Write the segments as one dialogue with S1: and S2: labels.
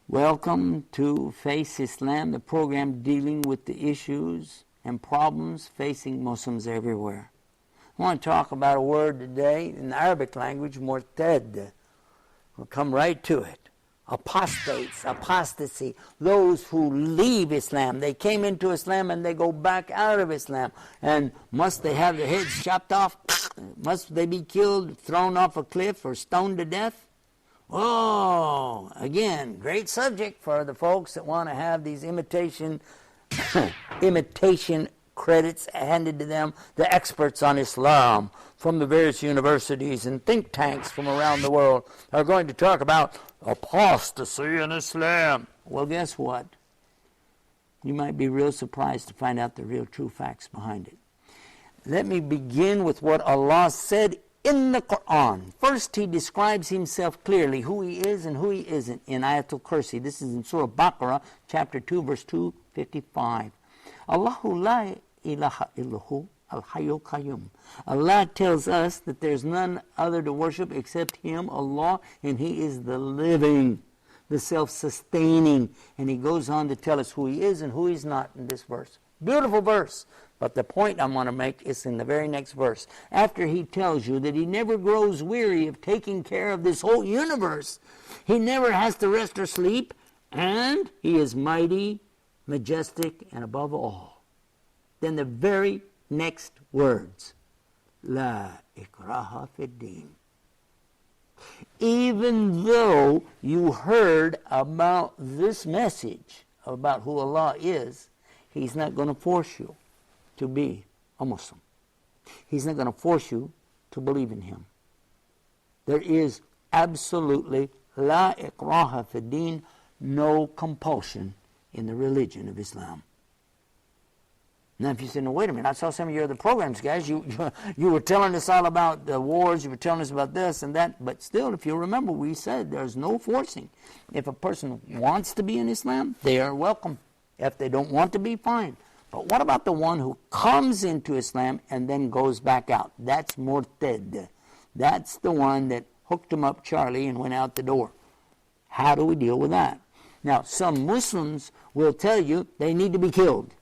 S1: Welcome to Face Islam, the program dealing with the issues and problems facing Muslims everywhere. I want to talk about a word today in the Arabic language, Murted. We'll come right to it. Apostates, apostasy, those who leave Islam. They came into Islam and they go back out of Islam. And must they have their heads chopped off? Must they be killed, thrown off a cliff, or stoned to death? Oh, again, great subject for the folks that want to have these imitation credits handed to them, the experts on Islam from the various universities and think tanks from around the world are going to talk about apostasy in Islam. Well, guess what? You might be real surprised to find out the real true facts behind it. Let me begin with what Allah said in the Quran. First, He describes Himself clearly, who He is and who He isn't, in Ayatul Kursi. This is in Surah Baqarah, chapter 2, verse 255. Allahu la ilaha illahu al-hayyul qayyum. Allah tells us that there's none other to worship except Him, Allah, and He is the living, the self-sustaining. And He goes on to tell us who He is and who He's not in this verse. Beautiful verse. But the point I want to make is in the very next verse. After He tells you that He never grows weary of taking care of this whole universe, He never has to rest or sleep, and He is mighty, majestic, and above all. Then the very next words, La ikraha fid din. Even though you heard about this message, about who Allah is, He's not going to force you to be a Muslim. He's not going to force you to believe in Him. There is absolutely la ikraha fid din, no compulsion in the religion of Islam. Now, if you say, no, wait a minute, I saw some of your other programs, guys. You were telling us all about the wars, you were telling us about this and that, but still, if you remember, we said there's no forcing. If a person wants to be in Islam, they are welcome. If they don't want to be, fine. But what about the one who comes into Islam and then goes back out? That's Murted. That's the one that hooked him up Charlie and went out the door. How do we deal with that? Now, some Muslims will tell you they need to be killed.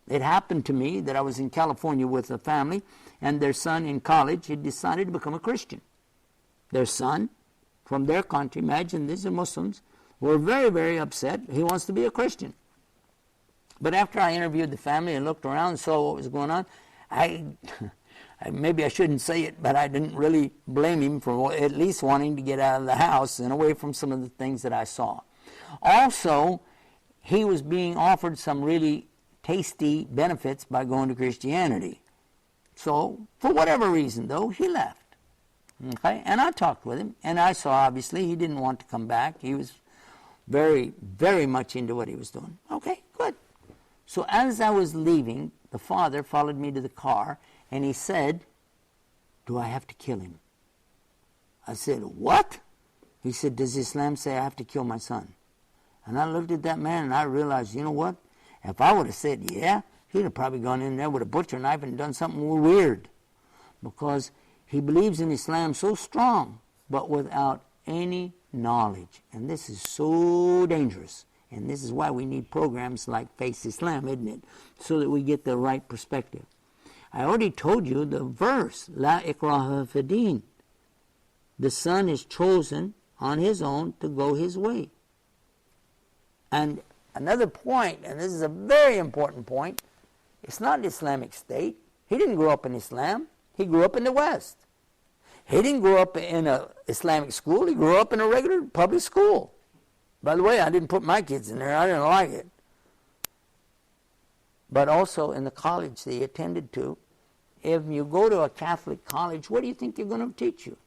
S1: It happened to me that I was in California with a family, and their son in college had decided to become a Christian. Their son, from their country, imagine these are Muslims, were very, very upset. He wants to be a Christian. But after I interviewed the family and looked around and saw what was going on, maybe I shouldn't say it, but I didn't really blame him for at least wanting to get out of the house and away from some of the things that I saw. Also, he was being offered some really tasty benefits by going to Christianity. So, for whatever reason, though, he left. Okay? And I talked with him, and I saw, obviously, he didn't want to come back. He was very, very much into what he was doing. Okay, good. So as I was leaving, the father followed me to the car, and he said, do I have to kill him? I said, what? He said, does Islam say I have to kill my son? And I looked at that man, and I realized, you know what? If I would have said, yeah, he'd have probably gone in there with a butcher knife and done something weird. Because he believes in Islam so strong, but without any knowledge. And this is so dangerous. And this is why we need programs like Face Islam, isn't it? So that we get the right perspective. I already told you the verse, La ikraha fid din. The son is chosen on his own to go his way. And another point, and this is a very important point, it's not an Islamic state. He didn't grow up in Islam. He grew up in the West. He didn't grow up in an Islamic school. He grew up in a regular public school. By the way, I didn't put my kids in there. I didn't like it. But also in the college they attended to, if you go to a Catholic college, what do you think they're going to teach you?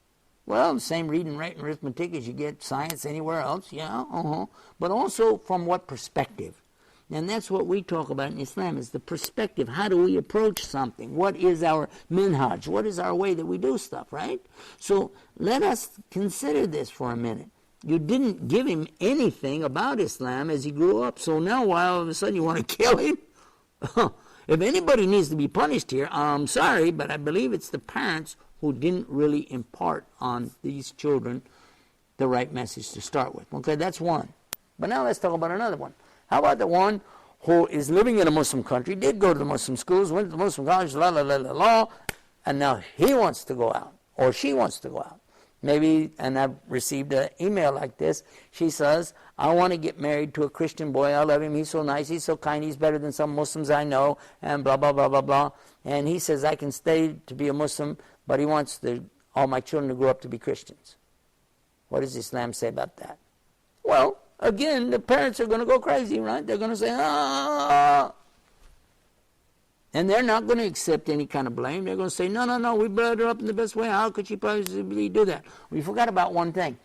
S1: Well, the same reading, writing, arithmetic as you get science anywhere else, yeah, But also from what perspective? And that's what we talk about in Islam, is the perspective. How do we approach something? What is our minhaj? What is our way that we do stuff, right? So let us consider this for a minute. You didn't give him anything about Islam as he grew up. So now why all of a sudden you want to kill him? If anybody needs to be punished here, I'm sorry, but I believe it's the parents who didn't really impart on these children the right message to start with. Okay, that's one. But now let's talk about another one. How about the one who is living in a Muslim country, did go to the Muslim schools, went to the Muslim college, and now he wants to go out, or she wants to go out. Maybe, and I've received an email like this, she says, I want to get married to a Christian boy, I love him, he's so nice, he's so kind, he's better than some Muslims I know, and blah, blah, blah, blah, blah. And he says, I can stay to be a Muslim, but he wants all my children to grow up to be Christians. What does Islam say about that? Well, again, the parents are going to go crazy, right? They're going to say, ah. And they're not going to accept any kind of blame. They're going to say, no, we brought her up in the best way. How could she possibly do that? We forgot about one thing.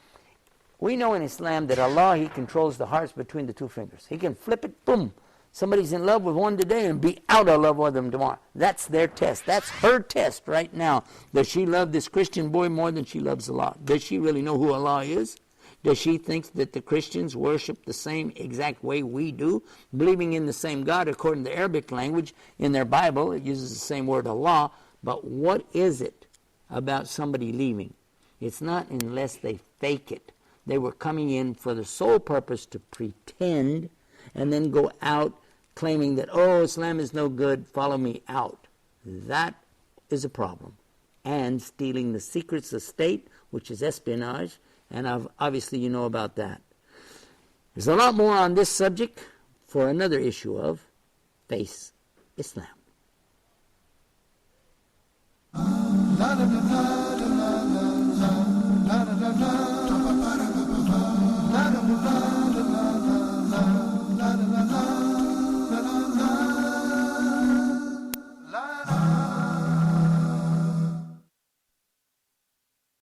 S1: We know in Islam that Allah, He controls the hearts between the two fingers. He can flip it, boom. Somebody's in love with one today and be out of love with them tomorrow. That's their test. That's her test right now. Does she love this Christian boy more than she loves Allah? Does she really know who Allah is? Does she think that the Christians worship the same exact way we do, believing in the same God according to the Arabic language? In their Bible, it uses the same word Allah. But what is it about somebody leaving? It's not unless they fake it. They were coming in for the sole purpose to pretend and then go out claiming that, oh, Islam is no good, follow me out. That is a problem. And stealing the secrets of state, which is espionage, and obviously you know about that. There's a lot more on this subject for another issue of Face Islam.